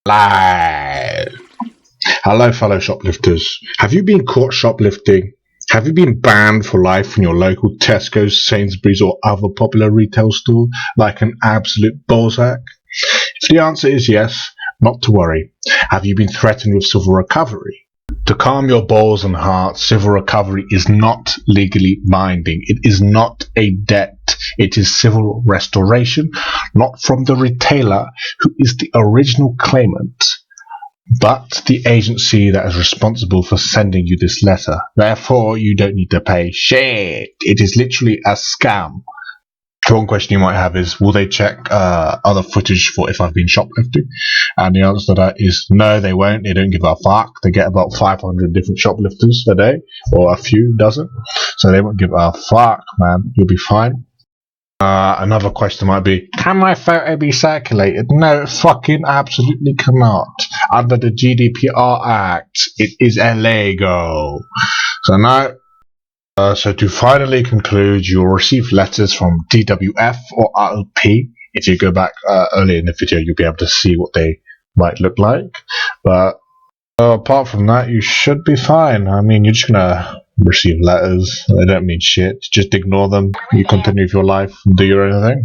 Live. Hello, fellow shoplifters. Have you been caught shoplifting? Have you been banned for life from your local Tesco's, Sainsbury's, or other popular retail store like an absolute ballsack? If the answer is yes, not to worry. Have you been threatened with civil recovery? To calm your balls and heart, civil recovery is not legally binding. It is not a debt. It is civil restoration, not from the retailer, who is the original claimant, but the agency that is responsible for sending you this letter. Therefore, you don't need to pay shit. It is literally a scam. One question you might have is, will they check other footage for if I've been shoplifting? And the answer to that is no, they won't. They don't give a fuck. They get about 500 different shoplifters a day, or a few dozen, so they won't give a fuck, man. You'll be fine. Another question might be, can my photo be circulated? No, it fucking absolutely cannot. Under the GDPR Act, it is illegal. So now, so to finally conclude, you'll receive letters from DWF or RLP. If you go back earlier in the video, you'll be able to see what they might look like. But apart from that, you should be fine. I mean, you're just gonna receive letters. They don't mean shit. Just ignore them. You continue with your life and do your own thing.